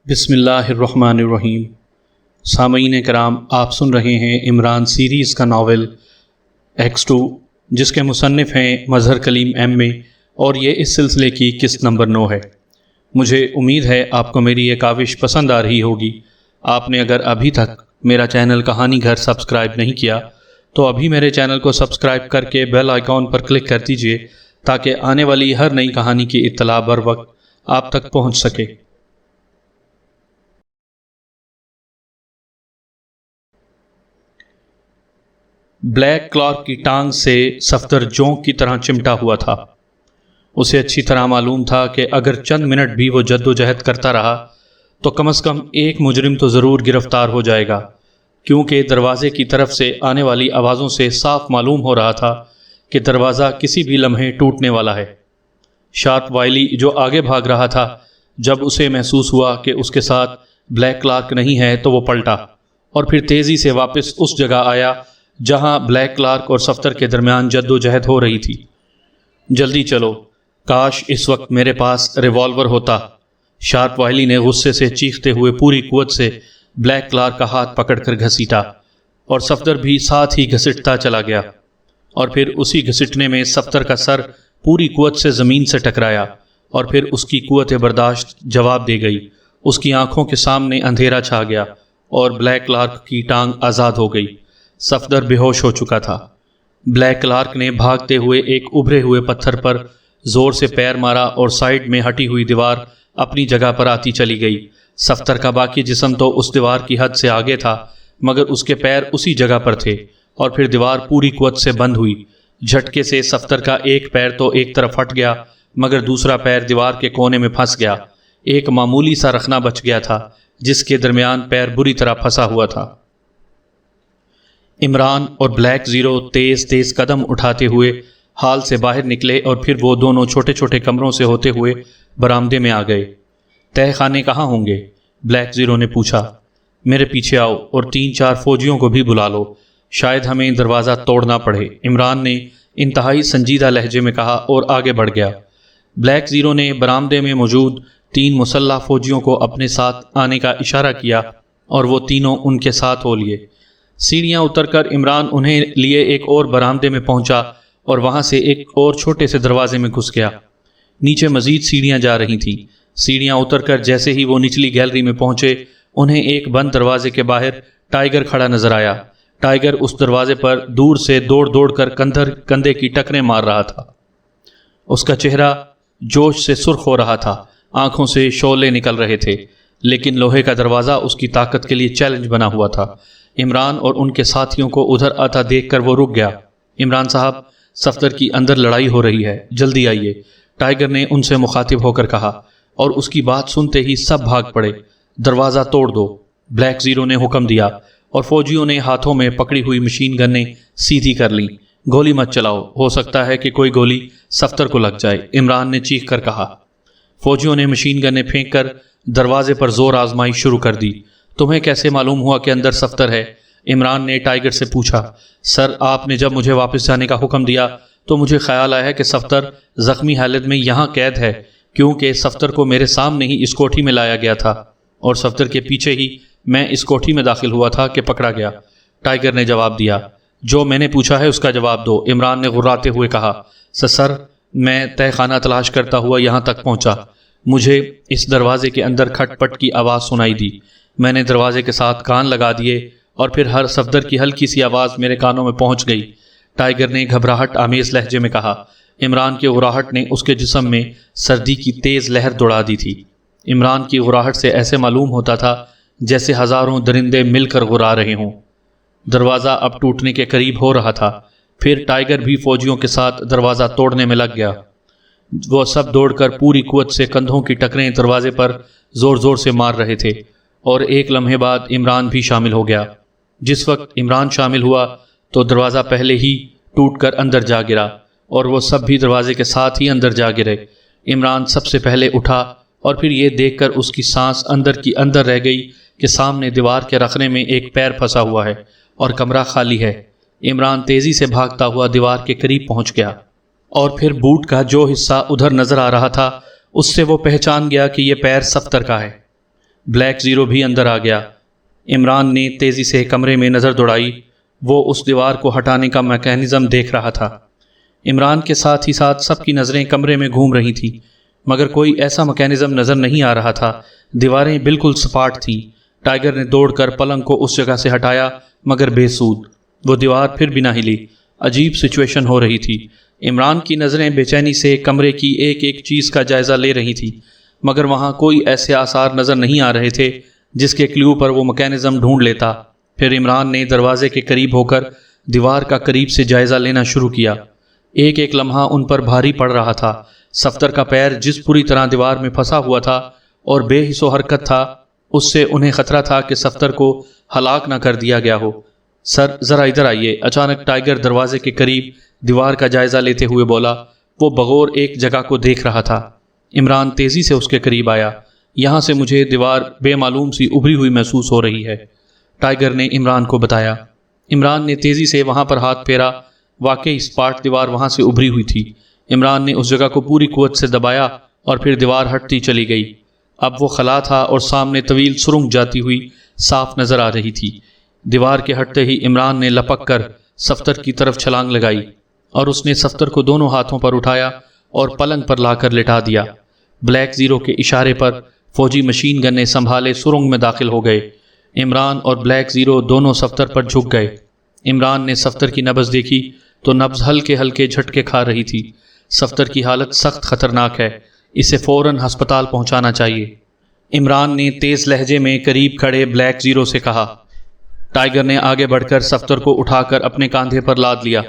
بسم اللہ الرحمن الرحیم۔ سامعین کرام، آپ سن رہے ہیں عمران سیریز کا ناول X2، جس کے مصنف ہیں مظہر کلیم ایم اے، اور یہ اس سلسلے کی قسط نمبر 9 ہے۔ مجھے امید ہے آپ کو میری یہ کاوش پسند آ رہی ہوگی۔ آپ نے اگر ابھی تک میرا چینل کہانی گھر سبسکرائب نہیں کیا تو ابھی میرے چینل کو سبسکرائب کر کے بیل آئیکن پر کلک کر دیجئے تاکہ آنے والی ہر نئی کہانی کی اطلاع بر وقت آپ تک پہنچ سکے۔ بلیک کلارک کی ٹانگ سے صفدر جونک کی طرح چمٹا ہوا تھا۔ اسے اچھی طرح معلوم تھا کہ اگر چند منٹ بھی وہ جد و جہد کرتا رہا تو کم از کم ایک مجرم تو ضرور گرفتار ہو جائے گا، کیونکہ دروازے کی طرف سے آنے والی آوازوں سے صاف معلوم ہو رہا تھا کہ دروازہ کسی بھی لمحے ٹوٹنے والا ہے۔ شارپ وائلی جو آگے بھاگ رہا تھا، جب اسے محسوس ہوا کہ اس کے ساتھ بلیک کلارک نہیں ہے تو وہ پلٹا اور پھر تیزی سے واپس اس جگہ آیا جہاں بلیک کلارک اور صفدر کے درمیان جد و جہد ہو رہی تھی۔ جلدی چلو، کاش اس وقت میرے پاس ریوالور ہوتا، شارپ وائلی نے غصے سے چیختے ہوئے پوری قوت سے بلیک کلارک کا ہاتھ پکڑ کر گھسیٹا، اور صفدر بھی ساتھ ہی گھسٹتا چلا گیا، اور پھر اسی گھسٹنے میں صفدر کا سر پوری قوت سے زمین سے ٹکرایا، اور پھر اس کی قوت برداشت جواب دے گئی۔ اس کی آنکھوں کے سامنے اندھیرا چھا گیا اور بلیک کلارک کی ٹانگ آزاد ہو گئی۔ صفدر بے ہوش ہو چکا تھا۔ بلیک کلارک نے بھاگتے ہوئے ایک ابھرے ہوئے پتھر پر زور سے پیر مارا اور سائیڈ میں ہٹی ہوئی دیوار اپنی جگہ پر آتی چلی گئی۔ صفدر کا باقی جسم تو اس دیوار کی حد سے آگے تھا، مگر اس کے پیر اسی جگہ پر تھے، اور پھر دیوار پوری قوت سے بند ہوئی۔ جھٹکے سے صفدر کا ایک پیر تو ایک طرف ہٹ گیا، مگر دوسرا پیر دیوار کے کونے میں پھنس گیا۔ ایک معمولی سا رخنہ بچ گیا تھا جس کے درمیان پیر بری طرح پھنسا ہوا تھا۔ عمران اور بلیک زیرو تیز تیز قدم اٹھاتے ہوئے ہال سے باہر نکلے، اور پھر وہ دونوں چھوٹے چھوٹے کمروں سے ہوتے ہوئے برآمدے میں آ گئے۔ تہہ خانے کہاں ہوں گے؟ بلیک زیرو نے پوچھا۔ میرے پیچھے آؤ اور 3-4 فوجیوں کو بھی بلا لو، شاید ہمیں دروازہ توڑنا پڑے، عمران نے انتہائی سنجیدہ لہجے میں کہا اور آگے بڑھ گیا۔ بلیک زیرو نے برآمدے میں موجود 3 مسلح فوجیوں کو اپنے ساتھ آنے کا اشارہ کیا، اور وہ تینوں ان کے ساتھ ہو لیے۔ سیڑھیاں اتر کر عمران انہیں لیے ایک اور برآمدے میں پہنچا، اور وہاں سے ایک اور چھوٹے سے دروازے میں گھس گیا۔ نیچے مزید سیڑھیاں جا رہی تھیں۔ سیڑھیاں اتر کر جیسے ہی وہ نچلی گیلری میں پہنچے، انہیں ایک بند دروازے کے باہر ٹائیگر کھڑا نظر آیا۔ ٹائیگر اس دروازے پر دور سے دوڑ دوڑ کر کندھے کی ٹکریں مار رہا تھا۔ اس کا چہرہ جوش سے سرخ ہو رہا تھا، آنکھوں سے شعلے نکل رہے تھے، لیکن لوہے کا دروازہ اس کی طاقت کے لیے چیلنج بنا ہوا تھا۔ عمران اور ان کے ساتھیوں کو ادھر آتا دیکھ کر وہ رک گیا۔ عمران صاحب، صفدر کی اندر لڑائی ہو رہی ہے، جلدی آئیے، ٹائیگر نے ان سے مخاطب ہو کر کہا، اور اس کی بات سنتے ہی سب بھاگ پڑے۔ دروازہ توڑ دو، بلیک زیرو نے حکم دیا، اور فوجیوں نے ہاتھوں میں پکڑی ہوئی مشین گنیں سیدھی کر لیں۔ گولی مت چلاؤ، ہو سکتا ہے کہ کوئی گولی صفدر کو لگ جائے، عمران نے چیخ کر کہا۔ فوجیوں نے مشین گنیں پھینک کر دروازے پر زور آزمائی شروع کر دی۔ تمہیں کیسے معلوم ہوا کہ اندر صفدر ہے؟ عمران نے ٹائیگر سے پوچھا۔ سر، آپ نے جب مجھے واپس جانے کا حکم دیا تو مجھے خیال آیا کہ صفدر زخمی حالت میں یہاں قید ہے، کیونکہ صفدر کو میرے سامنے ہی اس کوٹھی میں لایا گیا تھا، اور صفدر کے پیچھے ہی میں اس کوٹھی میں داخل ہوا تھا کہ پکڑا گیا، ٹائیگر نے جواب دیا۔ جو میں نے پوچھا ہے اس کا جواب دو، عمران نے غراتے ہوئے کہا۔ سر، میں تہہ خانہ تلاش کرتا ہوا یہاں تک پہنچا، مجھے اس دروازے کے اندر کھٹ پٹ کی آواز سنائی دی، میں نے دروازے کے ساتھ کان لگا دیے، اور پھر ہر صفدر کی ہلکی سی آواز میرے کانوں میں پہنچ گئی، ٹائیگر نے گھبراہٹ آمیز لہجے میں کہا۔ عمران کی غراہٹ نے اس کے جسم میں سردی کی تیز لہر دوڑا دی تھی۔ عمران کی غراہٹ سے ایسے معلوم ہوتا تھا جیسے ہزاروں درندے مل کر غرا رہے ہوں۔ دروازہ اب ٹوٹنے کے قریب ہو رہا تھا۔ پھر ٹائیگر بھی فوجیوں کے ساتھ دروازہ توڑنے میں لگ گیا۔ وہ سب دوڑ کر پوری قوت سے کندھوں کی ٹکریں دروازے پر زور زور سے مار رہے تھے، اور ایک لمحے بعد عمران بھی شامل ہو گیا۔ جس وقت عمران شامل ہوا تو دروازہ پہلے ہی ٹوٹ کر اندر جا گرا، اور وہ سب بھی دروازے کے ساتھ ہی اندر جا گرے۔ عمران سب سے پہلے اٹھا، اور پھر یہ دیکھ کر اس کی سانس اندر کی اندر رہ گئی کہ سامنے دیوار کے رخنے میں ایک پیر پھنسا ہوا ہے اور کمرہ خالی ہے۔ عمران تیزی سے بھاگتا ہوا دیوار کے قریب پہنچ گیا، اور پھر بوٹ کا جو حصہ ادھر نظر آ رہا تھا اس سے وہ پہچان گیا کہ یہ پیر صفدر کا ہے۔ بلیک زیرو بھی اندر آ گیا۔ عمران نے تیزی سے کمرے میں نظر دوڑائی۔ وہ اس دیوار کو ہٹانے کا میکینزم دیکھ رہا تھا۔ عمران کے ساتھ ہی ساتھ سب کی نظریں کمرے میں گھوم رہی تھیں، مگر کوئی ایسا میکینزم نظر نہیں آ رہا تھا۔ دیواریں بالکل سپاٹ تھیں۔ ٹائیگر نے دوڑ کر پلنگ کو اس جگہ سے ہٹایا، مگر بے سود۔ وہ دیوار پھر بھی نہ ہلی۔ عجیب سچویشن ہو رہی تھی۔ عمران کی نظریں بے چینی سے کمرے کی ایک ایک چیز کا جائزہ لے رہی تھی، مگر وہاں کوئی ایسے آثار نظر نہیں آ رہے تھے جس کے کلیو پر وہ میکینزم ڈھونڈ لیتا۔ پھر عمران نے دروازے کے قریب ہو کر دیوار کا قریب سے جائزہ لینا شروع کیا۔ ایک ایک لمحہ ان پر بھاری پڑ رہا تھا۔ صفدر کا پیر جس پوری طرح دیوار میں پھنسا ہوا تھا اور بے حس و حرکت تھا، اس سے انہیں خطرہ تھا کہ صفدر کو ہلاک نہ کر دیا گیا ہو۔ سر ذرا ادھر آئیے، اچانک ٹائیگر دروازے کے قریب دیوار کا جائزہ لیتے ہوئے بولا۔ وہ بغور ایک جگہ کو دیکھ رہا تھا۔ عمران تیزی سے اس کے قریب آیا۔ یہاں سے مجھے دیوار بے معلوم سی ابھری ہوئی محسوس ہو رہی ہے، ٹائیگر نے عمران کو بتایا۔ عمران نے تیزی سے وہاں پر ہاتھ پھیرا۔ واقعی سپاٹ دیوار وہاں سے ابھری ہوئی تھی۔ عمران نے اس جگہ کو پوری قوت سے دبایا اور پھر دیوار ہٹتی چلی گئی۔ اب وہ خلا تھا اور سامنے طویل سرنگ جاتی ہوئی صاف نظر آ رہی تھی۔ دیوار کے ہٹتے ہی عمران نے لپک کر صفدر کی طرف چھلانگ لگائی اور اس نے صفدر کو دونوں ہاتھوں پر اٹھایا اور پلنگ پر لا کر لٹا دیا۔ بلیک زیرو کے اشارے پر فوجی مشین گنیں سنبھالے سرنگ میں داخل ہو گئے۔ عمران اور بلیک زیرو دونوں صفدر پر جھک گئے۔ عمران نے صفدر کی نبض دیکھی تو نبض ہلکے ہلکے جھٹکے کھا رہی تھی۔ صفدر کی حالت سخت خطرناک ہے، اسے فوراً ہسپتال پہنچانا چاہیے۔ عمران نے تیز لہجے میں قریب کھڑے بلیک زیرو سے کہا۔ ٹائیگر نے آگے بڑھ کر صفدر کو اٹھا کر اپنے کاندھے پر لاد لیا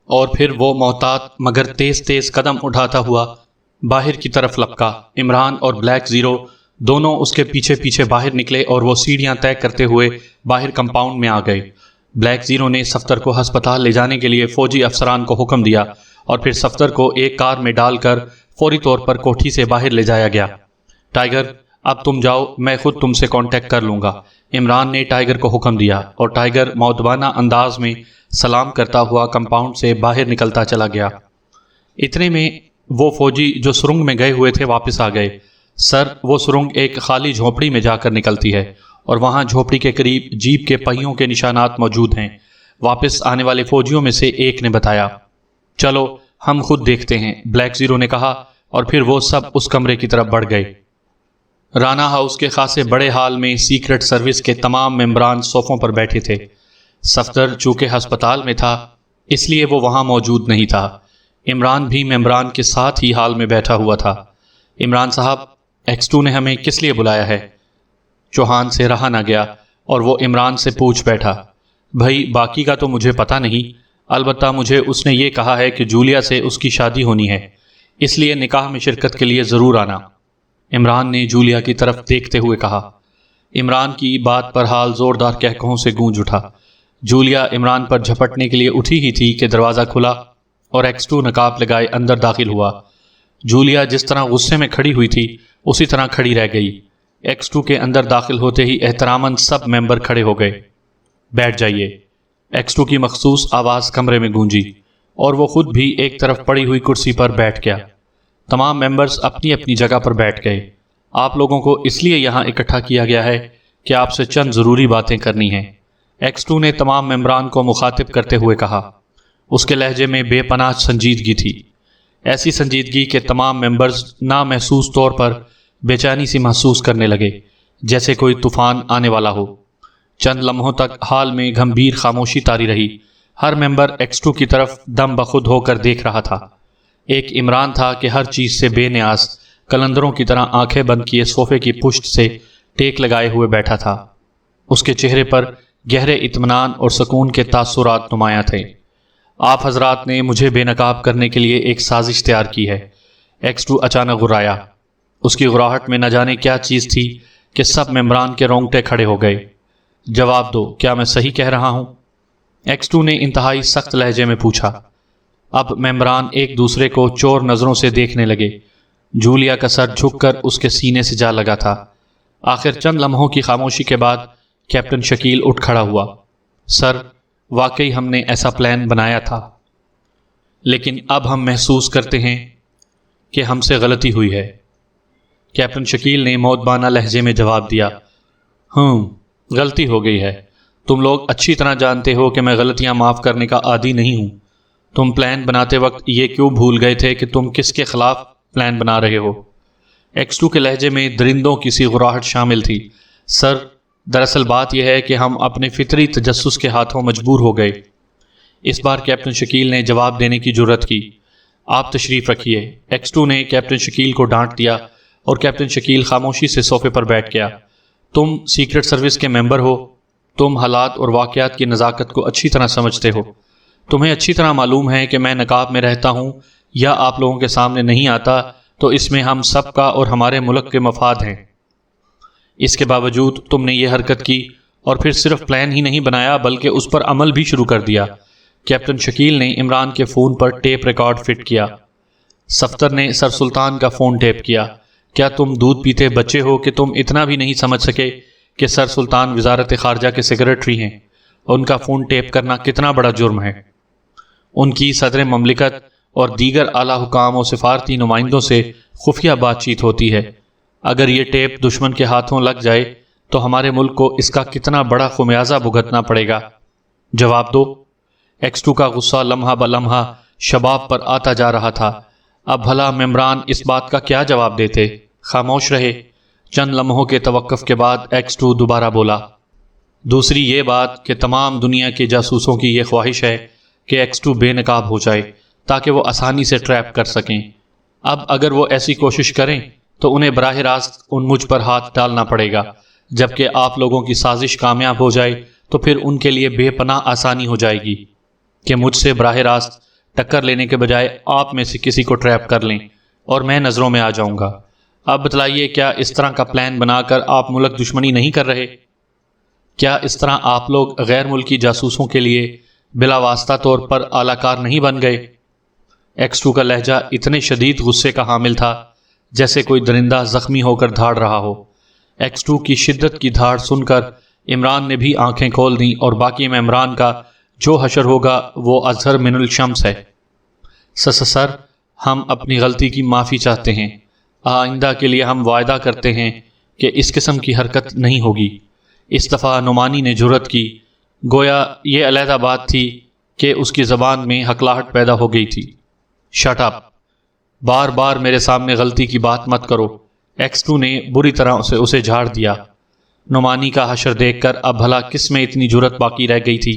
اور پھر وہ محتاط مگر تیز تیز قدم اٹھاتا ہوا باہر کی طرف لپکا۔ عمران اور بلیک زیرو دونوں اس کے پیچھے پیچھے باہر نکلے اور وہ سیڑھیاں طے کرتے ہوئے باہر کمپاؤنڈ میں آ گئے۔ بلیک زیرو نے صفدر کو ہسپتال لے جانے کے لیے فوجی افسران کو حکم دیا اور پھر صفدر کو ایک کار میں ڈال کر فوری طور پر کوٹھی سے باہر لے جایا گیا۔ ٹائیگر اب تم جاؤ، میں خود تم سے کانٹیکٹ کر لوں گا، عمران نے ٹائیگر کو حکم دیا، اور ٹائیگر مؤدبانہ انداز میں سلام کرتا ہوا کمپاؤنڈ سے باہر نکلتا چلا گیا۔ اتنے میں وہ فوجی جو سرنگ میں گئے ہوئے تھے واپس آ گئے۔ سر، وہ سرنگ ایک خالی جھونپڑی میں جا کر نکلتی ہے اور وہاں جھونپڑی کے قریب جیپ کے پہیوں کے نشانات موجود ہیں، واپس آنے والے فوجیوں میں سے ایک نے بتایا۔ چلو ہم خود دیکھتے ہیں، بلیک زیرو نے کہا، اور پھر وہ سب اس کمرے کی طرف بڑھ گئے۔ رانا ہاؤس کے خاصے بڑے ہال میں سیکرٹ سروس کے تمام ممبران صوفوں پر بیٹھے تھے۔ صفدر چونکہ ہسپتال میں تھا اس لیے وہ وہاں موجود نہیں تھا۔ عمران بھی ممبران کے ساتھ ہی ہال میں بیٹھا ہوا تھا۔ عمران صاحب، X2 نے ہمیں کس لیے بلایا ہے؟ چوہان سے رہا نہ گیا اور وہ عمران سے پوچھ بیٹھا۔ بھائی باقی کا تو مجھے پتہ نہیں، البتہ مجھے اس نے یہ کہا ہے کہ جولیا سے اس کی شادی ہونی ہے، اس لیے نکاح میں شرکت کے لیے ضرور آنا۔ عمران نے جولیا کی طرف دیکھتے ہوئے کہا۔ عمران کی بات پر حال زوردار کہکہوں سے گونج اٹھا۔ جولیا عمران پر جھپٹنے کے لیے اٹھی ہی تھی کہ دروازہ کھلا اور X2 نقاب لگائے اندر داخل ہوا۔ جولیا جس طرح غصے میں کھڑی ہوئی تھی اسی طرح کھڑی رہ گئی۔ X2 کے اندر داخل ہوتے ہی احتراماً سب ممبر کھڑے ہو گئے۔ بیٹھ جائیے، X2 کی مخصوص آواز کمرے میں گونجی اور وہ خود بھی ایک طرف پڑی ہوئی کرسی پر بیٹھ گیا۔ تمام ممبرز اپنی اپنی جگہ پر بیٹھ گئے۔ آپ لوگوں کو اس لیے یہاں اکٹھا کیا گیا ہے کہ آپ سے چند ضروری باتیں کرنی ہیں، X2 نے تمام ممبران کو مخاطب کرتے ہوئے کہا۔ اس کے لہجے میں بے پناہ سنجیدگی تھی، ایسی سنجیدگی کہ تمام ممبرز نامحسوس طور پر بے چینی سی محسوس کرنے لگے، جیسے کوئی طوفان آنے والا ہو۔ چند لمحوں تک حال میں گھمبیر خاموشی طاری رہی۔ ہر ممبر X2 کی طرف دم بخود ہو کر دیکھ رہا تھا۔ ایک عمران تھا کہ ہر چیز سے بے نیاز قلندروں کی طرح آنکھیں بند کیے صوفے کی پشت سے ٹیک لگائے ہوئے بیٹھا تھا۔ اس کے چہرے پر گہرے اطمینان اور سکون کے تاثرات نمایاں تھے۔ آپ حضرات نے مجھے بے نقاب کرنے کے لیے ایک سازش تیار کی ہے۔ X2 اچانک غرایا۔ اس کی غراہٹ میں نہ جانے کیا چیز تھی کہ سب ممبران کے رونگٹے کھڑے ہو گئے۔ جواب دو، کیا میں صحیح کہہ رہا ہوں؟ X2 نے انتہائی سخت لہجے میں پوچھا۔ اب ممبران ایک دوسرے کو چور نظروں سے دیکھنے لگے۔ جولیا کا سر جھک کر اس کے سینے سے جا لگا تھا۔ آخر چند لمحوں کی خاموشی کے بعد کیپٹن شکیل اٹھ کھڑا ہوا۔ سر، واقعی ہم نے ایسا پلان بنایا تھا، لیکن اب ہم محسوس کرتے ہیں کہ ہم سے غلطی ہوئی ہے۔ کیپٹن شکیل نے مودبانہ لہجے میں جواب دیا۔ غلطی ہو گئی ہے۔ تم لوگ اچھی طرح جانتے ہو کہ میں غلطیاں معاف کرنے کا عادی نہیں ہوں۔ تم پلان بناتے وقت یہ کیوں بھول گئے تھے کہ تم کس کے خلاف پلان بنا رہے ہو؟ X2 کے لہجے میں درندوں کی سی غراہٹ شامل تھی۔ سر، دراصل بات یہ ہے کہ ہم اپنے فطری تجسس کے ہاتھوں مجبور ہو گئے۔ اس بار کیپٹن شکیل نے جواب دینے کی جرأت کی۔ آپ تشریف رکھیے۔ X2 نے کیپٹن شکیل کو ڈانٹ دیا اور کیپٹن شکیل خاموشی سے صوفے پر بیٹھ گیا۔ تم سیکرٹ سروس کے ممبر ہو۔ تم حالات اور واقعات کی نزاکت کو اچھی طرح سمجھتے ہو۔ تمہیں اچھی طرح معلوم ہے کہ میں نقاب میں رہتا ہوں یا آپ لوگوں کے سامنے نہیں آتا تو اس میں ہم سب کا اور ہمارے ملک کے مفاد ہیں۔ اس کے باوجود تم نے یہ حرکت کی اور پھر صرف پلان ہی نہیں بنایا بلکہ اس پر عمل بھی شروع کر دیا۔ کیپٹن شکیل نے عمران کے فون پر ٹیپ ریکارڈ فٹ کیا۔ صفدر نے سر سلطان کا فون ٹیپ کیا۔ کیا تم دودھ پیتے بچے ہو کہ تم اتنا بھی نہیں سمجھ سکے کہ سر سلطان وزارت خارجہ کے سیکریٹری ہیں؟ ان کا فون ٹیپ کرنا کتنا بڑا جرم ہے؟ ان کی صدر مملکت اور دیگر اعلیٰ حکام و سفارتی نمائندوں سے خفیہ بات چیت ہوتی ہے۔ اگر یہ ٹیپ دشمن کے ہاتھوں لگ جائے تو ہمارے ملک کو اس کا کتنا بڑا خمیازہ بھگتنا پڑے گا؟ جواب دو۔ X2 کا غصہ لمحہ بلمحہ شباب پر آتا جا رہا تھا۔ اب بھلا ممبران اس بات کا کیا جواب دیتے؟ خاموش رہے۔ چند لمحوں کے توقف کے بعد X2 دوبارہ بولا۔ دوسری یہ بات کہ تمام دنیا کے جاسوسوں کی یہ خواہش ہے کہ X2 بے نقاب ہو جائے تاکہ وہ آسانی سے ٹریپ کر سکیں۔ اب اگر وہ ایسی کوشش کریں تو انہیں براہ راست مجھ پر ہاتھ ڈالنا پڑے گا، جبکہ آپ لوگوں کی سازش کامیاب ہو جائے تو پھر ان کے لیے بے پناہ آسانی ہو جائے گی کہ مجھ سے براہ راست ٹکر لینے کے بجائے آپ میں سے کسی کو ٹریپ کر لیں اور میں نظروں میں آ جاؤں گا۔ اب بتلائیے، کیا اس طرح کا پلان بنا کر آپ ملک دشمنی نہیں کر رہے؟ کیا اس طرح آپ لوگ غیر ملکی جاسوسوں کے لیے بلا واسطہ طور پر اعلی کار نہیں بن گئے؟ X2 کا لہجہ اتنے شدید غصے کا حامل تھا جیسے کوئی درندہ زخمی ہو کر دھاڑ رہا ہو۔ X2 کی شدت کی دھاڑ سن کر عمران نے بھی آنکھیں کھول دیں اور باقی ممبران کا جو حشر ہوگا وہ اظہر من الشمس ہے۔ سر، ہم اپنی غلطی کی معافی چاہتے ہیں۔ آئندہ کے لیے ہم وعدہ کرتے ہیں کہ اس قسم کی حرکت نہیں ہوگی۔ اس دفعہ نعمانی نے جرأت کی، گویا یہ علیحدہ بات تھی کہ اس کی زبان میں ہکلاہٹ پیدا ہو گئی تھی۔ Shut up! بار بار میرے سامنے غلطی کی بات مت کرو۔ X2 نے بری طرح اسے جھاڑ دیا۔ نعمانی کا حشر دیکھ کر اب بھلا کس میں اتنی جرأت باقی رہ گئی تھی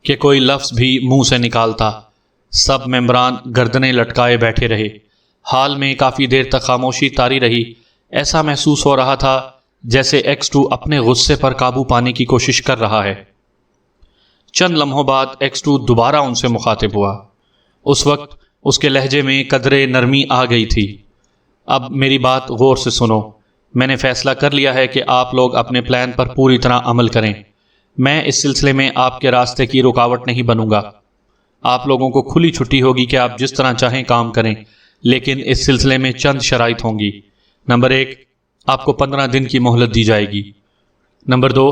کہ کوئی لفظ بھی منہ سے نکالتا۔ سب ممبران گردنیں لٹکائے بیٹھے رہے۔ حال میں کافی دیر تک خاموشی طاری رہی۔ ایسا محسوس ہو رہا تھا جیسے X2 اپنے غصے پر قابو پانے کی کوشش کر رہا ہے۔ چند لمحوں بعد X2 دوبارہ ان سے مخاطب ہوا۔ اس وقت اس کے لہجے میں قدرے نرمی آ گئی تھی۔ اب میری بات غور سے سنو۔ میں نے فیصلہ کر لیا ہے کہ آپ لوگ اپنے پلان پر پوری طرح عمل کریں۔ میں اس سلسلے میں آپ کے راستے کی رکاوٹ نہیں بنوں گا۔ آپ لوگوں کو کھلی چھٹی ہوگی کہ آپ جس طرح چاہیں کام کریں، لیکن اس سلسلے میں چند شرائط ہوں گی۔ نمبر 1، آپ کو 15 دن کی مہلت دی جائے گی۔ نمبر 2،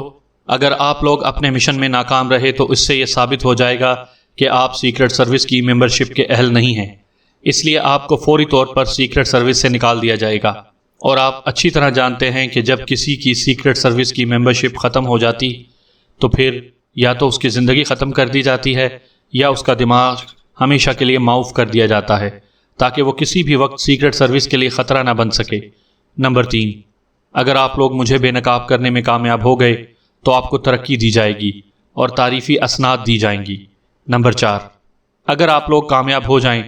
اگر آپ لوگ اپنے مشن میں ناکام رہے تو اس سے یہ ثابت ہو جائے گا کہ آپ سیکرٹ سروس کی ممبرشپ کے اہل نہیں ہیں، اس لیے آپ کو فوری طور پر سیکرٹ سروس سے نکال دیا جائے گا۔ اور آپ اچھی طرح جانتے ہیں کہ جب کسی کی سیکرٹ سروس کی ممبرشپ ختم ہو جاتی تو پھر یا تو اس کی زندگی ختم کر دی جاتی ہے یا اس کا دماغ ہمیشہ کے لیے معاف کر دیا جاتا ہے تاکہ وہ کسی بھی وقت سیکرٹ سروس کے لیے خطرہ نہ بن سکے۔ نمبر 3، اگر آپ لوگ مجھے بے نقاب کرنے میں کامیاب ہو گئے تو آپ کو ترقی دی جائے گی اور تعریفی اسناد دی جائیں گی۔ نمبر 4، اگر آپ لوگ کامیاب ہو جائیں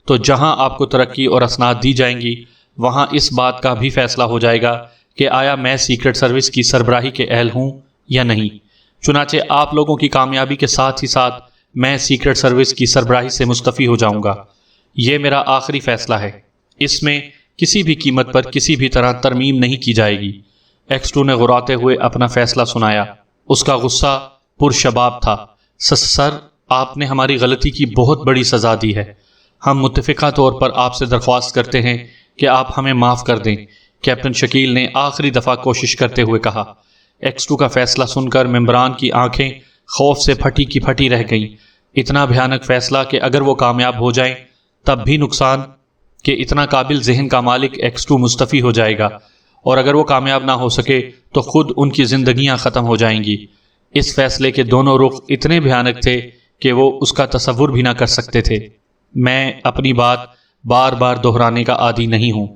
تو جہاں آپ کو ترقی اور اسناد دی جائیں گی وہاں اس بات کا بھی فیصلہ ہو جائے گا کہ آیا میں سیکرٹ سروس کی سربراہی کے اہل ہوں یا نہیں۔ چنانچہ آپ لوگوں کی کامیابی کے ساتھ ہی ساتھ میں سیکرٹ سروس کی سربراہی سے مستعفی ہو جاؤں گا۔ یہ میرا آخری فیصلہ ہے۔ اس میں کسی بھی قیمت پر کسی بھی طرح ترمیم نہیں کی جائے گی۔ X2 نے غراتے ہوئے اپنا فیصلہ سنایا۔ اس کا غصہ پرشباب تھا۔ سر، آپ نے ہماری غلطی کی بہت بڑی سزا دی ہے۔ ہم متفقہ طور پر آپ سے درخواست کرتے ہیں کہ آپ ہمیں معاف کر دیں، کیپٹن شکیل نے آخری دفعہ کوشش کرتے ہوئے کہا۔ X2 کا فیصلہ سن کر ممبران کی آنکھیں خوف سے پھٹی کی پھٹی رہ گئیں۔ اتنا بھیانک فیصلہ کہ اگر وہ کامیاب ہو جائیں تب بھی نقصان، کہ اتنا قابل ذہن کا مالک X2 مستعفی ہو جائے گا، اور اگر وہ کامیاب نہ ہو سکے تو خود ان کی زندگیاں ختم ہو جائیں گی۔ اس فیصلے کے دونوں رخ اتنے بھیانک تھے کہ وہ اس کا تصور بھی نہ کر سکتے تھے۔ میں اپنی بات بار بار دہرانے کا عادی نہیں ہوں۔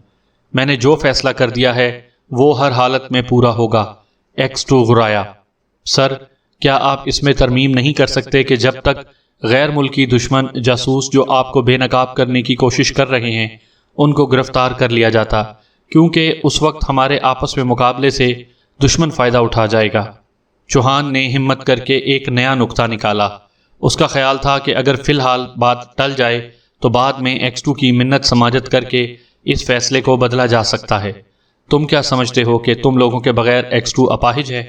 میں نے جو فیصلہ کر دیا ہے وہ ہر حالت میں پورا ہوگا۔ X2 غرایا۔ سر، کیا آپ اس میں ترمیم نہیں کر سکتے کہ جب تک غیر ملکی دشمن جاسوس جو آپ کو بے نقاب کرنے کی کوشش کر رہے ہیں ان کو گرفتار کر لیا جاتا، کیونکہ اس وقت ہمارے آپس میں مقابلے سے دشمن فائدہ اٹھا جائے گا۔ چوہان نے ہمت کر کے ایک نیا نکتہ نکالا۔ اس کا خیال تھا کہ اگر فی الحال بات ٹل جائے تو بعد میں X2 کی منت سماجت کر کے اس فیصلے کو بدلا جا سکتا ہے۔ تم کیا سمجھتے ہو کہ تم لوگوں کے بغیر X2 اپاہج ہے؟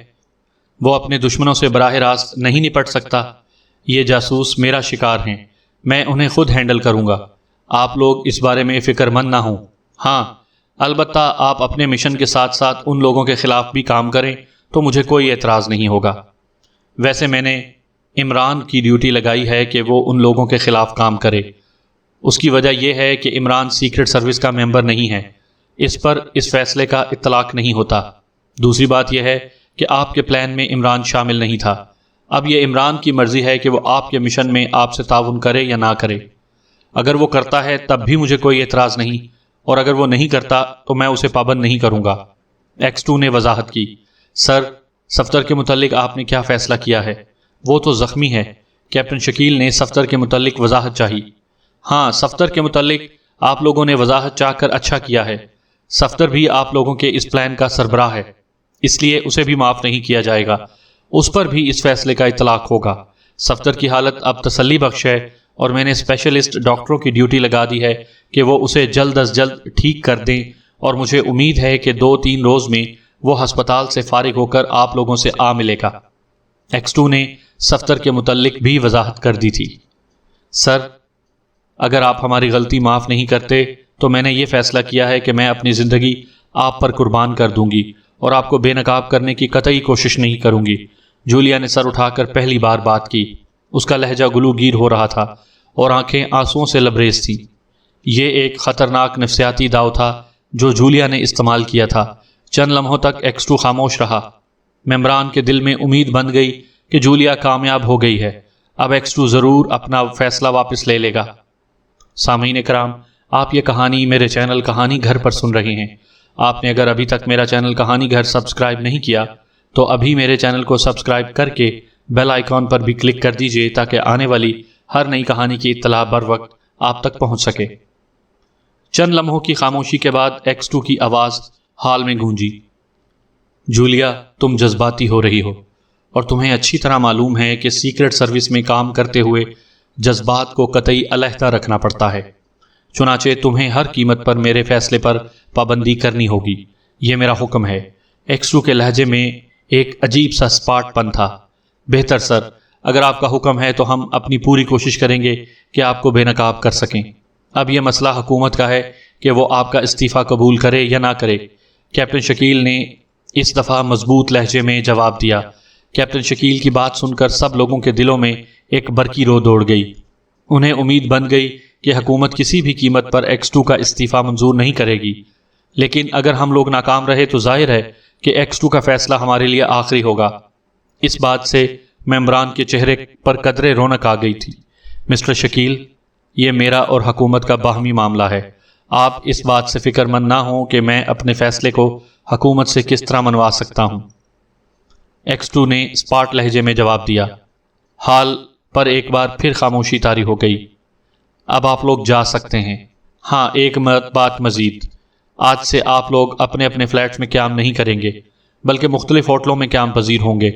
وہ اپنے دشمنوں سے براہ راست نہیں نپٹ سکتا۔ یہ جاسوس میرا شکار ہیں، میں انہیں خود ہینڈل کروں گا۔ آپ لوگ اس بارے میں فکر مند نہ ہوں۔ ہاں، البتہ آپ اپنے مشن کے ساتھ ساتھ ان لوگوں کے خلاف بھی کام کریں تو مجھے کوئی اعتراض نہیں ہوگا۔ ویسے میں نے عمران کی ڈیوٹی لگائی ہے کہ وہ ان لوگوں کے خلاف کام کرے۔ اس کی وجہ یہ ہے کہ عمران سیکرٹ سروس کا ممبر نہیں ہے، اس پر اس فیصلے کا اطلاق نہیں ہوتا۔ دوسری بات یہ ہے کہ آپ کے پلان میں عمران شامل نہیں تھا۔ اب یہ عمران کی مرضی ہے کہ وہ آپ کے مشن میں آپ سے تعاون کرے یا نہ کرے۔ اگر وہ کرتا ہے تب بھی مجھے کوئی اعتراض نہیں، اور اگر وہ نہیں کرتا تو میں اسے پابند نہیں کروں گا۔ X2 نے وضاحت کی۔ سر، صفدر کے متعلق آپ نے کیا فیصلہ کیا ہے؟ وہ تو زخمی ہے۔ کیپٹن شکیل نے صفدر کے متعلق وضاحت چاہی۔ ہاں، صفدر کے متعلق آپ لوگوں نے وضاحت چاہ کر اچھا کیا ہے۔ صفدر بھی آپ لوگوں کے اس پلان کا سربراہ ہے، اس لیے اسے بھی معاف نہیں کیا جائے گا۔ اس پر بھی اس فیصلے کا اطلاق ہوگا۔ صفدر کی حالت اب تسلی بخش ہے، اور میں نے اسپیشلسٹ ڈاکٹروں کی ڈیوٹی لگا دی ہے کہ وہ اسے جلد از جلد ٹھیک کر دیں، اور مجھے امید ہے کہ 2-3 روز میں وہ ہسپتال سے فارغ ہو کر آپ لوگوں سے آ ملے گا۔ X2 نے صفدر کے متعلق بھی وضاحت کر دی تھی۔ سر، اگر آپ ہماری غلطی معاف نہیں کرتے تو میں نے یہ فیصلہ کیا ہے کہ میں اپنی زندگی آپ پر قربان کر دوں گی اور آپ کو بے نقاب کرنے کی قطعی کوشش نہیں کروں گی۔ جولیا نے سر اٹھا کر پہلی بار بات کی۔ اس کا لہجہ گلوگیر ہو رہا تھا اور آنکھیں آنسوؤں سے لبریز تھیں۔ یہ ایک خطرناک نفسیاتی داؤ تھا جو جولیا نے استعمال کیا تھا۔ چند لمحوں تک X2 خاموش رہا۔ ممبران کے دل میں امید بن گئی کہ جولیا کامیاب ہو گئی ہے۔ اب X2 ضرور اپنا فیصلہ واپس لے لے گا۔ سامعین کرام، آپ یہ کہانی میرے چینل کہانی گھر پر سن رہے ہیں۔ آپ نے اگر ابھی تک میرا چینل کہانی گھر سبسکرائب نہیں کیا تو ابھی میرے چینل کو سبسکرائب کر کے بیل آئیکن پر بھی کلک کر دیجئے تاکہ آنے والی ہر نئی کہانی کی اطلاع بر وقت آپ تک پہنچ سکے۔ چند لمحوں کی خاموشی کے بعد X2 کی آواز ہال میں گونجی۔ جولیا، تم جذباتی ہو رہی ہو، اور تمہیں اچھی طرح معلوم ہے کہ سیکرٹ سروس میں کام کرتے ہوئے جذبات کو قطعی علیحدہ رکھنا پڑتا ہے۔ چنانچہ تمہیں ہر قیمت پر میرے فیصلے پر پابندی کرنی ہوگی۔ یہ میرا حکم ہے۔ X2 کے لہجے میں ایک عجیب سا سپاٹ پن تھا۔ بہتر سر، اگر آپ کا حکم ہے تو ہم اپنی پوری کوشش کریں گے کہ آپ کو بے نقاب کر سکیں۔ اب یہ مسئلہ حکومت کا ہے کہ وہ آپ کا استعفیٰ قبول کرے یا نہ کرے۔ کیپٹن شکیل نے اس دفعہ مضبوط لہجے میں جواب دیا۔ کیپٹن شکیل کی بات سن کر سب لوگوں کے دلوں میں ایک برقی رو دوڑ گئی۔ انہیں امید بن گئی کہ حکومت کسی بھی قیمت پر X2 کا استعفیٰ منظور نہیں کرے گی، لیکن اگر ہم لوگ ناکام رہے تو ظاہر ہے کہ X2 کا فیصلہ ہمارے لیے آخری ہوگا۔ اس بات سے ممبران کے چہرے پر قدرے رونق آ گئی تھی۔ مسٹر شکیل، یہ میرا اور حکومت کا باہمی معاملہ ہے۔ آپ اس بات سے فکر مند نہ ہوں کہ میں اپنے فیصلے کو حکومت سے کس طرح منوا سکتا ہوں۔ X2 نے اسپاٹ لہجے میں جواب دیا۔ حال پر ایک بار پھر خاموشی طاری ہو گئی۔ اب آپ لوگ جا سکتے ہیں۔ ہاں، ایک بات مزید، آج سے آپ لوگ اپنے اپنے فلیٹس میں قیام نہیں کریں گے، بلکہ مختلف ہوٹلوں میں قیام پذیر ہوں گے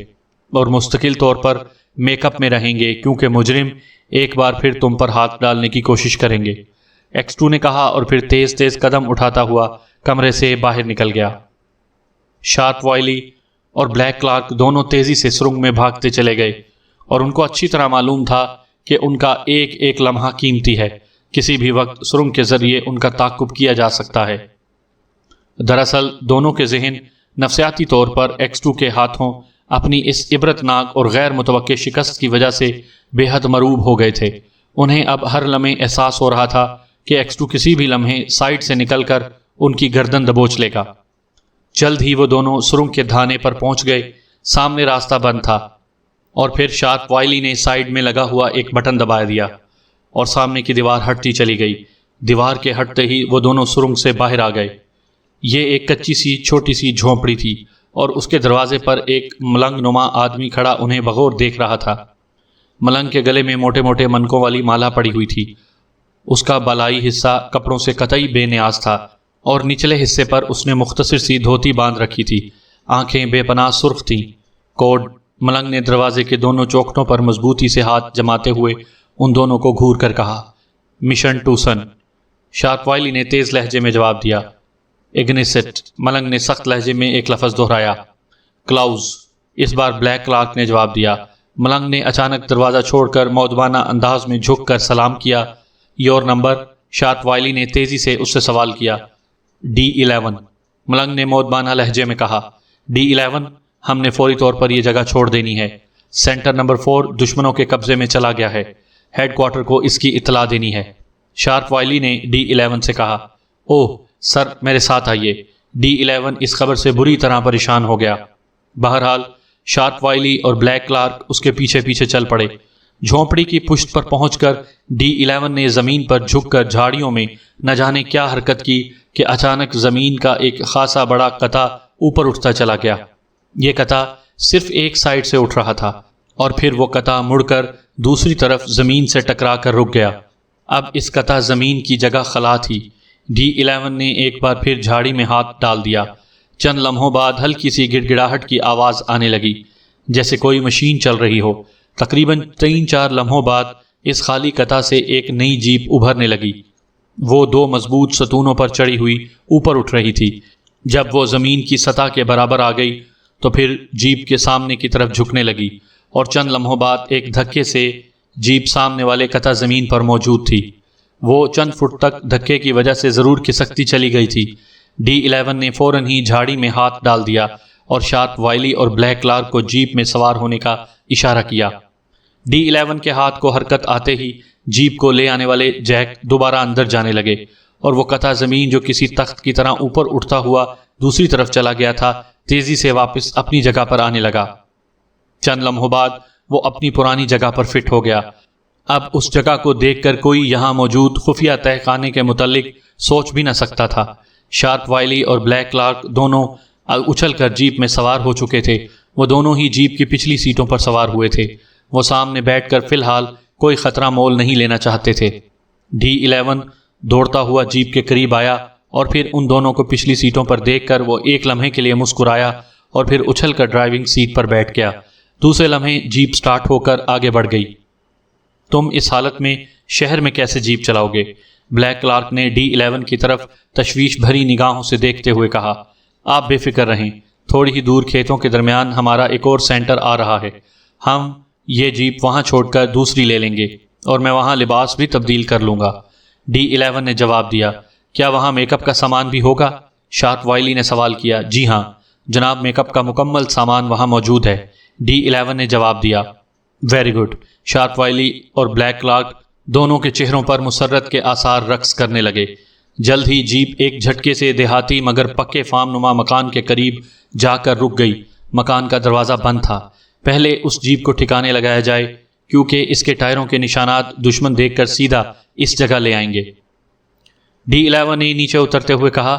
اور مستقل طور پر میک اپ میں رہیں گے، کیونکہ مجرم ایک بار پھر تم پر ہاتھ ڈالنے کی کوشش کریں گے۔ X2 نے کہا اور پھر تیز تیز قدم اٹھاتا ہوا کمرے سے باہر نکل گیا۔ شارپ وائلی اور بلیک کلارک دونوں تیزی سے سرنگ میں بھاگتے چلے گئے، اور ان کو اچھی طرح معلوم تھا کہ ان کا ایک ایک لمحہ قیمتی ہے۔ کسی بھی وقت سرنگ کے ذریعے ان کا تعاقب کیا جا سکتا ہے۔ دراصل دونوں کے ذہن نفسیاتی طور پر X2 کے ہاتھوں اپنی اس عبرتناک اور غیر متوقع شکست کی وجہ سے بے حد مرعوب ہو گئے تھے۔ انہیں اب ہر لمحے احساس ہو رہا تھا کہ X2 کسی بھی لمحے سائڈ سے نکل کر ان کی گردن دبوچ لے گا۔ جلد ہی وہ دونوں سرنگ کے دھانے پر پہنچ گئے۔ سامنے راستہ بند تھا اور پھر شارپ وائلی نے سائڈ میں لگا ہوا ایک بٹن دبا دیا اور سامنے کی دیوار ہٹتی چلی گئی۔ دیوار کے ہٹتے ہی وہ دونوں سرنگ سے باہر آ گئے۔ یہ ایک کچی سی چھوٹی سی جھونپڑی تھی اور اس کے دروازے پر ایک ملنگ نما آدمی کھڑا انہیں بغور دیکھ رہا تھا۔ ملنگ کے گلے میں موٹے موٹے منکوں والی مالا پڑی ہوئی تھی۔ اس کا بالائی حصہ کپڑوں سے قطعی بے نیاز تھا اور نچلے حصے پر اس نے مختصر سی دھوتی باندھ رکھی تھی۔ آنکھیں بے پناہ سرخ تھیں۔ کوڈ، ملنگ نے دروازے کے دونوں چوکھٹوں پر مضبوطی سے ہاتھ جماتے ہوئے ان دونوں کو گھور کر کہا، مشن ٹوسن۔ شارپ وائلی نے تیز لہجے میں جواب دیا، اگنیسٹ۔ ملنگ نے سخت لہجے میں ایک لفظ دہرایا، کلاؤز۔ اس بار بلیک کلارک نے جواب دیا۔ ملنگ نے اچانک دروازہ چھوڑ کر مؤدبانہ انداز میں جھک کر سلام کیا۔ Your number? شارپ وائلی نے تیزی سے اس سے سوال کیا۔ D11۔ ملنگ نے مؤدبانہ لہجے میں کہا۔ D11، ہم نے فوری طور پر یہ جگہ چھوڑ دینی ہے۔ سینٹر نمبر 4 دشمنوں کے قبضے میں چلا گیا ہے۔ ہیڈ کوارٹر کو اس کی اطلاع دینی ہے۔ شارپ وائلی نے D11 سے کہا، اوہ سر، میرے ساتھ آئیے۔ D11 اس خبر سے بری طرح پریشان ہو گیا۔ بہرحال شارپ وائلی اور بلیک کلارک اس کے پیچھے پیچھے چل پڑے۔ جھونپڑی کی پشت پر پہنچ کر D11 نے زمین پر جھک کر جھاڑیوں میں نہ جانے کیا حرکت کی کہ اچانک زمین کا ایک خاصا بڑا قطع اوپر اٹھتا چلا گیا۔ یہ قطع صرف ایک سائڈ سے اٹھ رہا تھا اور پھر وہ قطع مڑ کر دوسری طرف زمین سے ٹکرا کر رک گیا۔ اب اس قطع زمین کی جگہ خلا تھی۔ D11 نے ایک بار پھر جھاڑی میں ہاتھ ڈال دیا۔ چند لمحوں بعد ہلکی سی گڑ گڑاہٹ کی آواز آنے لگی، جیسے کوئی مشین چل رہی ہو۔ تقریباً 3-4 لمحوں بعد اس خالی قطع سے ایک نئی جیپ ابھرنے لگی۔ وہ 2 مضبوط ستونوں پر چڑھی ہوئی اوپر اٹھ رہی تھی۔ جب وہ زمین کی سطح کے برابر آ گئی تو پھر جیپ کے سامنے کی طرف جھکنے لگی اور چند لمحوں بعد ایک دھکے سے جیپ سامنے والے قطع زمین پر موجود تھی۔ وہ چند فٹ تک دھکے کی وجہ سے ضرور کھسکتی چلی گئی تھی۔ D11 نے فوراً ہی جھاڑی میں ہاتھ ڈال دیا اور شارپ وائلی اور بلیک کلارک کو جیپ میں سوار ہونے کا اشارہ کیا۔ D11 کے ہاتھ کو حرکت آتے ہی جیپ کو لے آنے والے جیک دوبارہ اندر جانے لگے اور وہ قطع زمین جو کسی تخت کی طرح اوپر اٹھتا ہوا دوسری طرف چلا گیا تھا تیزی سے واپس اپنی جگہ پر آنے لگا۔ چند لمحوں بعد وہ اپنی پرانی جگہ پر فٹ ہو گیا۔ اب اس جگہ کو دیکھ کر کوئی یہاں موجود خفیہ تہہ خانے کے متعلق سوچ بھی نہ سکتا تھا۔ شارپ وائلی اور بلیک کلارک دونوں اچھل کر جیپ میں سوار ہو چکے تھے۔ وہ دونوں ہی جیپ کی پچھلی سیٹوں پر سوار ہوئے تھے۔ وہ سامنے بیٹھ کر فی الحال کوئی خطرہ مول نہیں لینا چاہتے تھے۔ D11 دوڑتا ہوا جیپ کے قریب آیا اور پھر ان دونوں کو پچھلی سیٹوں پر دیکھ کر وہ ایک لمحے کے لیے مسکرایا اور پھر اچھل کر ڈرائیونگ سیٹ پر بیٹھ گیا۔ دوسرے لمحے جیپ سٹارٹ ہو کر آگے بڑھ گئی۔ تم اس حالت میں شہر میں کیسے جیپ چلاؤ گے؟ بلیک کلارک نے D11 کی طرف تشویش بھری نگاہوں سے دیکھتے ہوئے کہا۔ آپ بے فکر رہیں، تھوڑی ہی دور کھیتوں کے درمیان ہمارا ایک اور سینٹر آ رہا ہے۔ ہم یہ جیپ وہاں چھوڑ کر دوسری لے لیں گے اور میں وہاں لباس بھی تبدیل کر لوں گا۔ D11 نے جواب دیا۔ کیا وہاں میک اپ کا سامان بھی ہوگا؟ شارپ وائلی نے سوال کیا۔ جی ہاں جناب، میک اپ کا مکمل سامان وہاں موجود ہے، D11 نے جواب دیا۔ Very good. شارپ وائلی اور بلیک کلارک دونوں کے چہروں پر مسرت کے آثار رقص کرنے لگے۔ جلد ہی جیپ ایک جھٹکے سے دیہاتی مگر پکے فارم نما مکان کے قریب جا کر رک گئی۔ مکان کا دروازہ بند تھا۔ پہلے اس جیپ کو ٹھکانے لگایا جائے کیونکہ اس کے ٹائروں کے نشانات دشمن دیکھ کر سیدھا اس جگہ لے آئیں گے۔ D11 نے نیچے اترتے ہوئے کہا،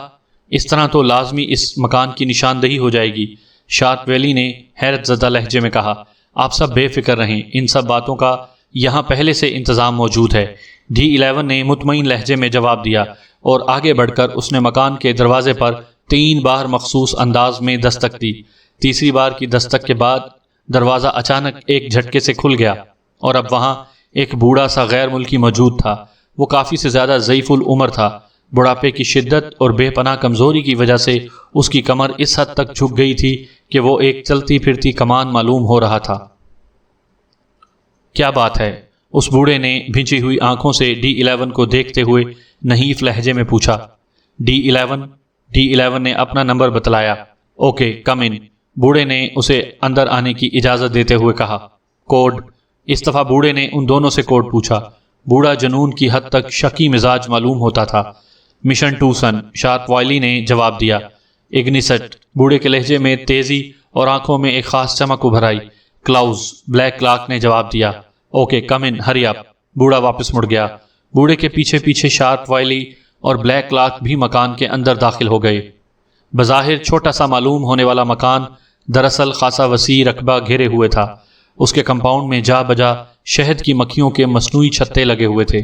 اس طرح تو لازمی اس مکان کی نشاندہی ہو جائے گی۔ شارپ ویلی نے حیرت زدہ لہجے میں کہا، آپ سب بے فکر رہیں، ان سب باتوں کا یہاں پہلے سے انتظام موجود ہے۔ D11 نے مطمئن لہجے میں جواب دیا اور آگے بڑھ کر اس نے مکان کے دروازے پر 3 بار مخصوص انداز میں دستک دی۔ تیسری بار کی دستک کے بعد دروازہ اچانک ایک جھٹکے سے کھل گیا اور اب وہاں ایک بوڑھا سا غیر ملکی موجود تھا۔ وہ کافی سے زیادہ ضعیف العمر تھا۔ بڑھاپے کی شدت اور بے پناہ کمزوری کی وجہ سے اس کی کمر اس حد تک جھک گئی تھی کہ وہ ایک چلتی پھرتی کمان معلوم ہو رہا تھا۔ کیا بات ہے؟ اس بوڑھے نے بھنچی ہوئی آنکھوں سے D11 کو دیکھتے ہوئے نحیف لہجے میں پوچھا۔ D11 نے اپنا نمبر بتلایا۔ اوکے کم ان۔ بوڑھے نے اسے اندر آنے کی اجازت دیتے ہوئے کہا۔ کوڈ؟ اس دفعہ بوڑھے نے ان دونوں سے کوڈ پوچھا۔ بوڑھا جنون کی حد تک شکی مزاج معلوم ہوتا تھا۔ مشن 2 سن، شارپ وائلی نے جواب دیا۔ اگنیسٹ، بوڑھے کے لہجے میں تیزی اور آنکھوں میں ایک خاص چمک ابھر آئی۔ کلاؤز، بلیک کلارک نے جواب دیا۔ اوکے کم ان، ہری اپ۔ بوڑھا واپس مڑ گیا۔ بوڑھے کے پیچھے پیچھے شارپ وائلی اور بلیک کلارک بھی مکان کے اندر داخل ہو گئے۔ بظاہر چھوٹا سا معلوم ہونے والا مکان دراصل خاصا وسیع رقبہ گھیرے ہوئے تھا۔ اس کے کمپاؤنڈ میں جا بجا شہد کی مکھیوں کے مصنوعی چھتے لگے ہوئے تھے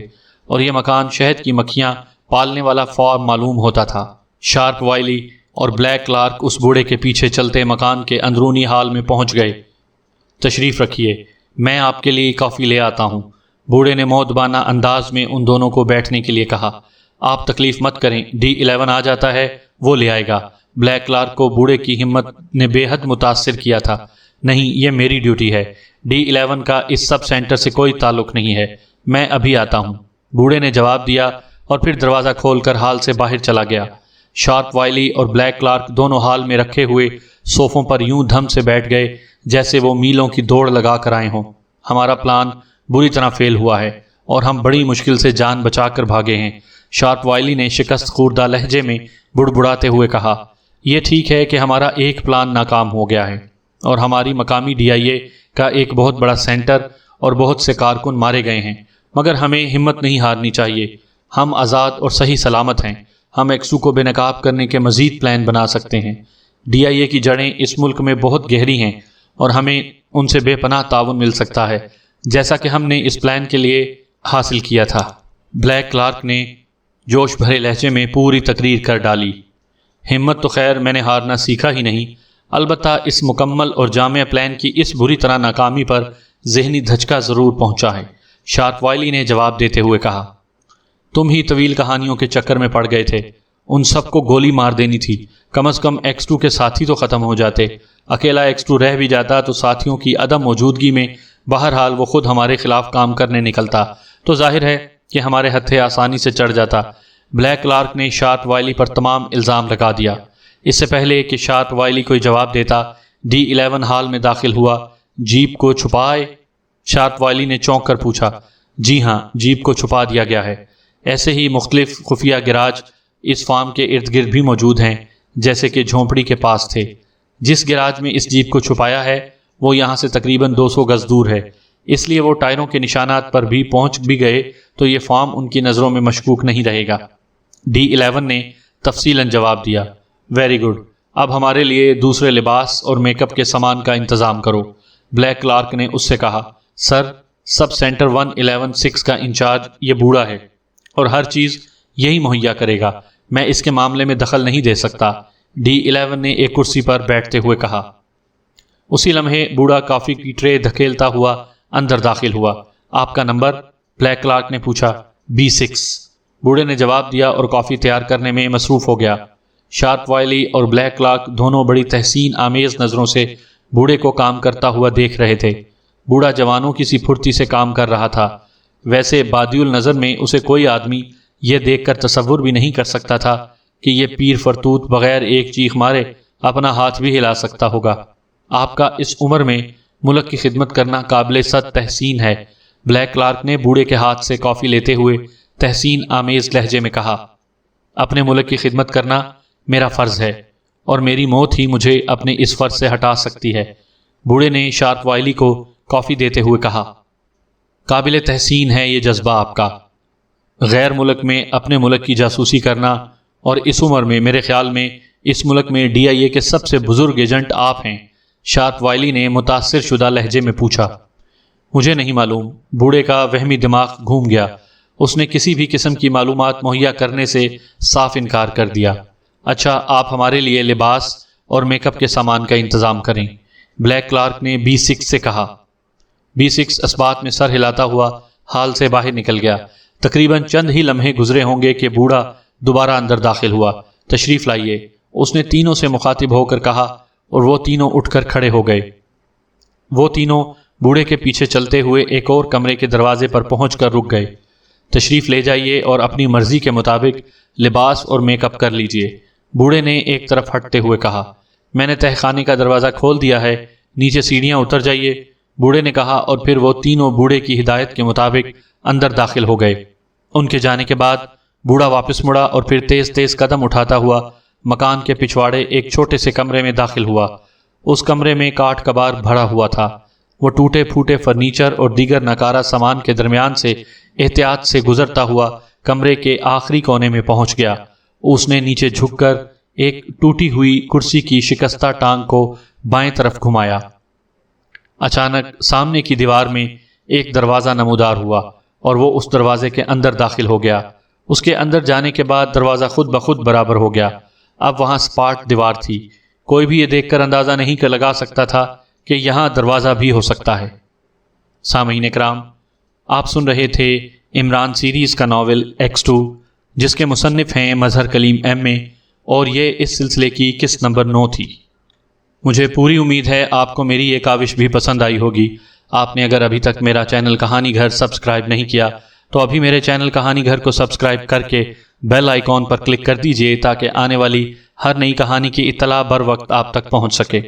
اور یہ مکان شہد کی مکھیاں پالنے والا فارم معلوم ہوتا تھا۔ شارپ وائلی اور بلیک کلارک اس بوڑھے کے پیچھے چلتے مکان کے اندرونی ہال میں پہنچ گئے۔ تشریف رکھیے، میں آپ کے لیے کافی لے آتا ہوں، بوڑھے نے مؤدبانہ انداز میں ان دونوں کو بیٹھنے کے لیے کہا۔ آپ تکلیف مت کریں، D11 آ جاتا ہے، وہ لے آئے گا۔ بلیک کلارک کو بوڑھے کی ہمت نے بے حد متاثر کیا تھا۔ نہیں، یہ میری ڈیوٹی ہے، D11 کا اس سب سینٹر سے کوئی تعلق نہیں ہے، میں ابھی آتا ہوں، بوڑھے نے جواب دیا اور پھر دروازہ کھول کر ہال سے باہر چلا گیا۔ شارپ وائلی اور بلیک کلارک دونوں ہال میں رکھے ہوئے صوفوں پر یوں دھم سے بیٹھ گئے جیسے وہ میلوں کی دوڑ لگا کر آئے ہوں۔ ہمارا پلان بری طرح فیل ہوا ہے اور ہم بڑی مشکل سے جان بچا کر بھاگے ہیں، شارپ وائلی نے شکست خوردہ لہجے میں بڑبڑاتے ہوئے کہا۔ یہ ٹھیک ہے کہ ہمارا ایک پلان ناکام ہو گیا ہے اور ہماری مقامی DIA کا ایک بہت بڑا سینٹر اور بہت سے کارکن مارے گئے ہیں، مگر ہمیں ہمت نہیں ہارنی چاہیے۔ ہم آزاد اور صحیح سلامت ہیں، ہم ایکسو کو بے نقاب کرنے کے مزید پلان بنا سکتے ہیں۔ DIA کی جڑیں اس ملک میں بہت گہری ہیں اور ہمیں ان سے بے پناہ تعاون مل سکتا ہے، جیسا کہ ہم نے اس پلان کے لیے حاصل کیا تھا۔ بلیک کلارک نے جوش بھرے لہجے میں پوری تقریر کر ڈالی۔ ہمت تو خیر میں نے ہارنا سیکھا ہی نہیں، البتہ اس مکمل اور جامع پلان کی اس بری طرح ناکامی پر ذہنی دھچکا ضرور پہنچا ہے، شارپ وائلی نے جواب دیتے ہوئے کہا۔ تم ہی طویل کہانیوں کے چکر میں پڑ گئے تھے، ان سب کو گولی مار دینی تھی، کم از کم X2 کے ساتھی تو ختم ہو جاتے، اکیلا X2 رہ بھی جاتا تو ساتھیوں کی عدم موجودگی میں بہرحال وہ خود ہمارے خلاف کام کرنے نکلتا تو ظاہر ہے کہ ہمارے ہتھے آسانی سے چڑھ جاتا۔ بلیک کلارک نے شارپ وائلی پر تمام الزام لگا دیا۔ اس سے پہلے کہ شارپ وائلی کوئی جواب دیتا، D11 ہال میں داخل ہوا۔ جیپ کو چھپائے؟ شارپ وائلی نے چونک کر پوچھا۔ جی ہاں، جیپ کو چھپا دیا گیا ہے۔ ایسے ہی مختلف خفیہ گراج اس فارم کے ارد گرد بھی موجود ہیں، جیسے کہ جھونپڑی کے پاس تھے۔ جس گراج میں اس جیپ کو چھپایا ہے وہ یہاں سے تقریباً 200 گز دور ہے، اس لیے وہ ٹائروں کے نشانات پر بھی پہنچ بھی گئے تو یہ فارم ان کی نظروں میں مشکوک نہیں رہے گا۔ D11 نے تفصیلاً جواب دیا۔ ویری گڈ، اب ہمارے لیے دوسرے لباس اور میک اپ کے سامان کا انتظام کرو، بلیک کلارک نے اس سے کہا۔ سر، سب سینٹر 111-6 کا انچارج یہ بوڑھا ہے اور ہر چیز یہی مہیا کرے گا، میں اس کے معاملے میں دخل نہیں دے سکتا، D11 نے ایک کرسی پر بیٹھتے ہوئے کہا۔ اسی لمحے بوڑھا کافی کی ٹرے دھکیلتا ہوا اندر داخل ہوا۔ آپ کا نمبر؟ بلیک کلارک نے پوچھا۔ B6، بوڑھے نے جواب دیا اور کافی تیار کرنے میں مصروف ہو گیا۔ شارپ وائلی اور بلیک کلارک دونوں بڑی تحسین آمیز نظروں سے بوڑھے کو کام کرتا ہوا دیکھ رہے تھے۔ بوڑھا جوانوں کی سی پھرتی سے کام کر رہا تھا، ویسے بادی النظر میں اسے کوئی آدمی یہ دیکھ کر تصور بھی نہیں کر سکتا تھا کہ یہ پیر فرتوت بغیر ایک چیخ مارے اپنا ہاتھ بھی ہلا سکتا ہوگا۔ آپ کا اس عمر میں ملک کی خدمت کرنا قابل صد تحسین ہے، بلیک کلارک نے بوڑھے کے ہاتھ سے کافی لیتے ہوئے تحسین آمیز لہجے میں کہا۔ اپنے ملک کی خدمت کرنا میرا فرض ہے اور میری موت ہی مجھے اپنے اس فرض سے ہٹا سکتی ہے، بوڑھے نے شارپ وائلی کو کافی دیتے ہوئے کہا۔ قابل تحسین ہے یہ جذبہ آپ کا، غیر ملک میں اپنے ملک کی جاسوسی کرنا، اور اس عمر میں میرے خیال میں اس ملک میں DIA کے سب سے بزرگ ایجنٹ آپ ہیں، شارپ وائلی نے متاثر شدہ لہجے میں پوچھا۔ مجھے نہیں معلوم، بوڑھے کا وہمی دماغ گھوم گیا، اس نے کسی بھی قسم کی معلومات مہیا کرنے سے صاف انکار کر دیا۔ اچھا، آپ ہمارے لیے لباس اور میک اپ کے سامان کا انتظام کریں، بلیک کلارک نے B6 سے کہا۔ B6 اس بات میں سر ہلاتا ہوا ہال سے باہر نکل گیا۔ تقریباً چند ہی لمحے گزرے ہوں گے کہ بوڑھا دوبارہ اندر داخل ہوا۔ تشریف لائیے، اس نے تینوں سے مخاطب ہو کر کہا اور وہ تینوں اٹھ کر کھڑے ہو گئے۔ وہ تینوں بوڑھے کے پیچھے چلتے ہوئے ایک اور کمرے کے دروازے پر پہنچ کر رک گئے۔ تشریف لے جائیے اور اپنی مرضی کے مطابق لباس اور میک اپ کر لیجئے، بوڑھے نے ایک طرف ہٹتے ہوئے کہا۔ میں نے تہخانے کا دروازہ کھول دیا ہے، نیچے سیڑھیاں اتر جائیے، بوڑھے نے کہا، اور پھر وہ تینوں بوڑھے کی ہدایت کے مطابق اندر داخل ہو گئے۔ ان کے جانے کے بعد بوڑھا واپس مڑا اور پھر تیز تیز قدم اٹھاتا ہوا مکان کے پچھواڑے ایک چھوٹے سے کمرے میں داخل ہوا۔ اس کمرے میں کاٹ کبار بھرا ہوا تھا۔ وہ ٹوٹے پھوٹے فرنیچر اور دیگر ناکارہ سامان کے درمیان سے احتیاط سے گزرتا ہوا کمرے کے آخری کونے میں پہنچ گیا۔ اس نے نیچے جھک کر ایک ٹوٹی ہوئی کرسی کی شکستہ ٹانگ کو بائیں طرف گھمایا۔ اچانک سامنے کی دیوار میں ایک دروازہ نمودار ہوا اور وہ اس دروازے کے اندر داخل ہو گیا۔ اس کے اندر جانے کے بعد دروازہ خود بخود برابر ہو گیا۔ اب وہاں سپاٹ دیوار تھی۔ کوئی بھی یہ دیکھ کر اندازہ نہیں لگا سکتا تھا کہ یہاں دروازہ بھی ہو سکتا ہے۔ سامعین کرام، آپ سن رہے تھے عمران سیریز کا ناول X2، جس کے مصنف ہیں مظہر کلیم MA، اور یہ اس سلسلے کی قسط نمبر 9 تھی۔ مجھے پوری امید ہے آپ کو میری یہ کاوش بھی پسند آئی ہوگی۔ آپ نے اگر ابھی تک میرا چینل کہانی گھر سبسکرائب نہیں کیا تو ابھی میرے چینل کہانی گھر کو سبسکرائب کر کے بیل آئیکن پر کلک کر دیجئے تاکہ آنے والی ہر نئی کہانی کی اطلاع بر وقت آپ تک پہنچ سکے۔